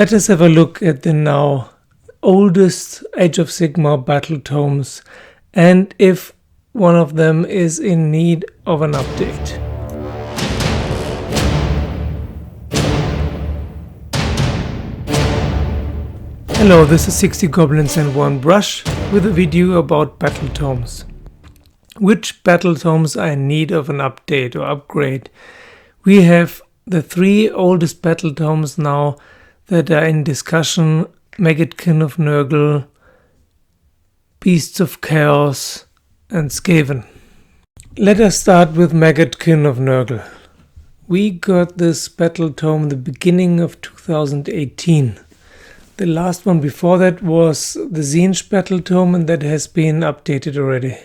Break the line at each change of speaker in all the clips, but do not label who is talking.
Let us have a look at the now oldest Age of Sigmar battletomes and if one of them is in need of an update. Hello, this is 60 Goblins and 1 Brush with a video about battletomes. Which battletomes are in need of an update or upgrade? We have the 3 oldest battletomes now that are in discussion: Maggotkin of Nergal, Beasts of Chaos and Skaven. Let us start with Maggotkin of Nergal. We got this battletome the beginning of 2018. The last one before that was the Tzeentch battletome, and that has been updated already.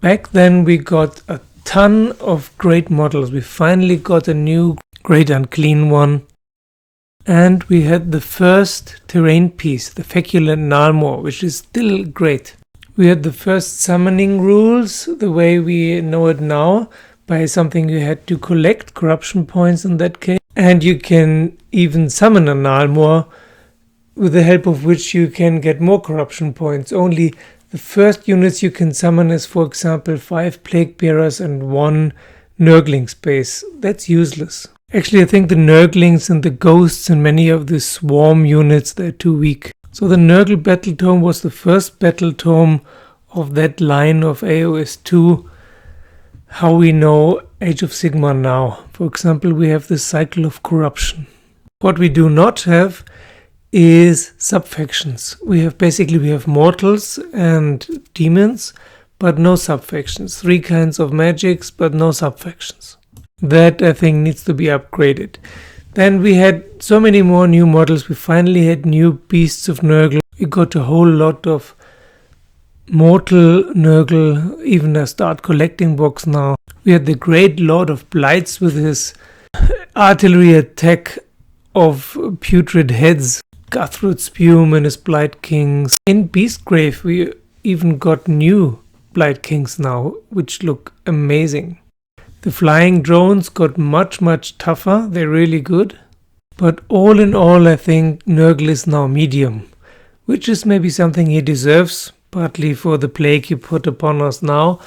Back then we got a ton of great models. We finally got a new Great Unclean one. And we had the first terrain piece, the Feculent Nalmor, which is still great. We had the first summoning rules, the way we know it now, by something you had to collect corruption points in that case. And you can even summon a Nalmor, with the help of which you can get more corruption points. Only the first units you can summon is, for example, 5 Plague Bearers and 1 Nurgling space. That's useless. Actually, I think the Nurglings and the Ghosts and many of the Swarm units, they're too weak. So the Nergal battletome was the first battletome of that line of AOS 2. How we know Age of Sigmar now. For example, we have the Cycle of Corruption. What we do not have is subfactions. We have mortals and demons, but no subfactions. 3 kinds of magics, but no subfactions. That, I think, needs to be upgraded. Then we had so many more new models. We finally had new Beasts of Nergal. We got a whole lot of Mortal Nergal, even a start collecting box now. We had the Great Lord of Blights with his artillery attack of putrid heads, Guthroot Spume and his Blight Kings. In Beastgrave we even got new Blight Kings now, which look amazing. The flying drones got much tougher, they're really good. But all in all, I think Nergal is now medium, which is maybe something he deserves, partly for the plague he put upon us now,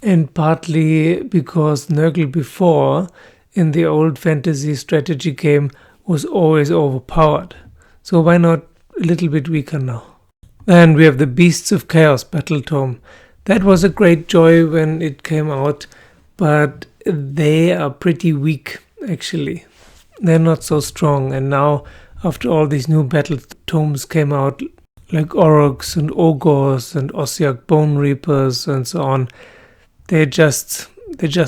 and partly because Nergal before, in the old fantasy strategy game, was always overpowered. So why not a little bit weaker now? Then we have the Beasts of Chaos battletome. That was a great joy when it came out, but they are pretty weak actually. They're not so strong, and now after all these new battletomes came out, like Oroks and Ogres and Ossiarch Bone Reapers and so on, they just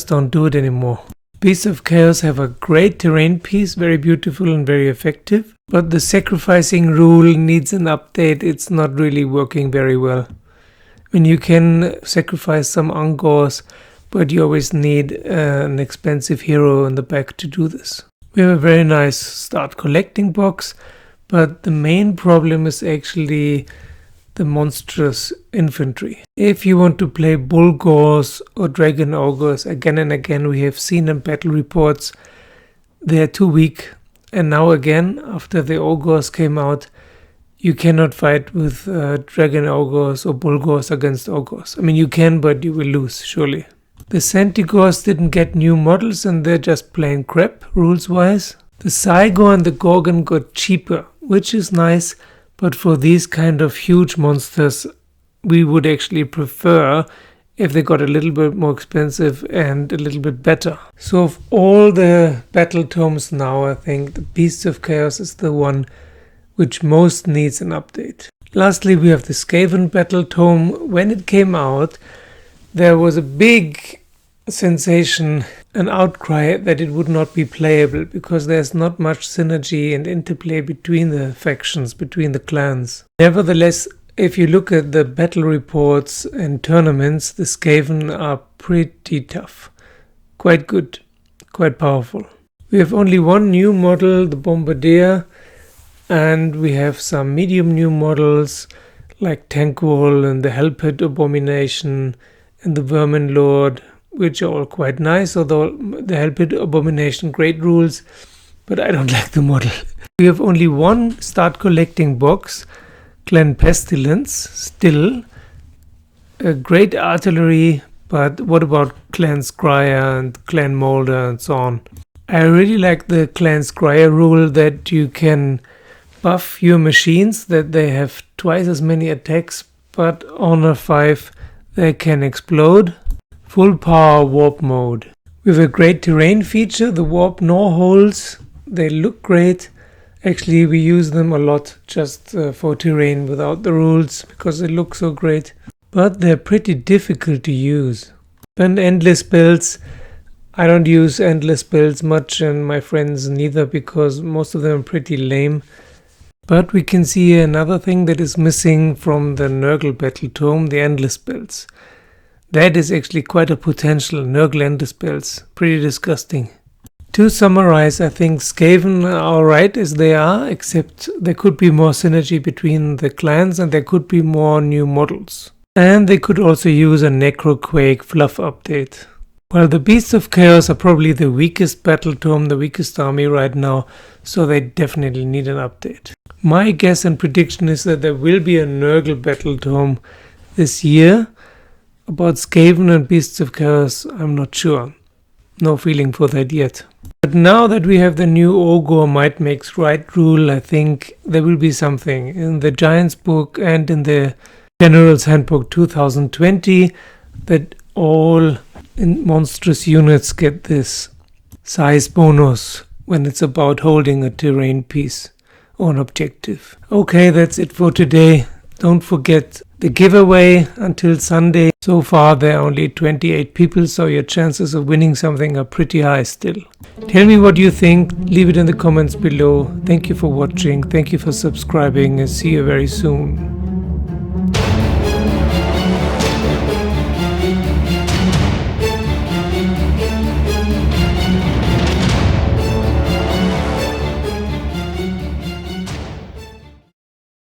don't do it anymore. Beasts of Chaos have a great terrain piece, very beautiful and very effective, but the sacrificing rule needs an update. It's not really working very well. I mean, you can sacrifice some Ungors, but you always need an expensive hero in the back to do this. We have a very nice start collecting box, but the main problem is actually the monstrous infantry. If you want to play Bulgors or Dragon Ogres, again and again we have seen in battle reports, they're too weak. And now again, after the Ogres came out, you cannot fight with Dragon Ogres or Bulgors against Ogres. I mean, you can, but you will lose, surely. The Centigors didn't get new models and they're just plain crap, rules-wise. The Cygor and the Gorgon got cheaper, which is nice, but for these kind of huge monsters, we would actually prefer if they got a little bit more expensive and a little bit better. So of all the battletomes now, I think the Beasts of Chaos is the one which most needs an update. Lastly, we have the Skaven battletome. When it came out, there was a big sensation, an outcry that it would not be playable because there's not much synergy and interplay between the factions, between the clans. Nevertheless, if you look at the battle reports and tournaments, the Skaven are pretty tough. Quite good, quite powerful. We have only one new model, the Bombardier, and we have some medium new models like Tankwall and the Hellpit Abomination and the Vermin Lord, which are all quite nice, although the Hellpit Abomination, great rules, but I don't like the model. We have only one start collecting box, Clan Pestilence, still a great artillery, but what about Clan Scryer and Clan Molder and so on? I really like the Clan Scryer rule that you can buff your machines, that they have twice as many attacks, but on a 5 they can explode. Full power warp mode. With a great terrain feature, the warp gnaw holes, they look great. Actually, we use them a lot just for terrain without the rules because they look so great. But they're pretty difficult to use. And endless builds. I don't use endless builds much, and my friends neither, because most of them are pretty lame. But we can see another thing that is missing from the Nergal battle tome, the endless builds. That is actually quite a potential, Nergal endless builds. Pretty disgusting. To summarize, I think Skaven are alright as they are, except there could be more synergy between the clans and there could be more new models. And they could also use a Necroquake fluff update. Well, the Beasts of Chaos are probably the weakest battle tome, the weakest army right now, so they definitely need an update. My guess and prediction is that there will be a Nergal battle tome this year. About Skaven and Beasts of Chaos, I'm not sure. No feeling for that yet. But now that we have the new Ogre Might Makes Right rule, I think there will be something. In the Giants book and in the General's Handbook 2020, that all monstrous units get this size bonus when it's about holding a terrain piece or an objective. Okay, that's it for today. Don't forget the giveaway until Sunday. So far there are only 28 people, so your chances of winning something are pretty high still. Tell me what you think, leave it in the comments below. Thank you for watching, thank you for subscribing, and see you very soon.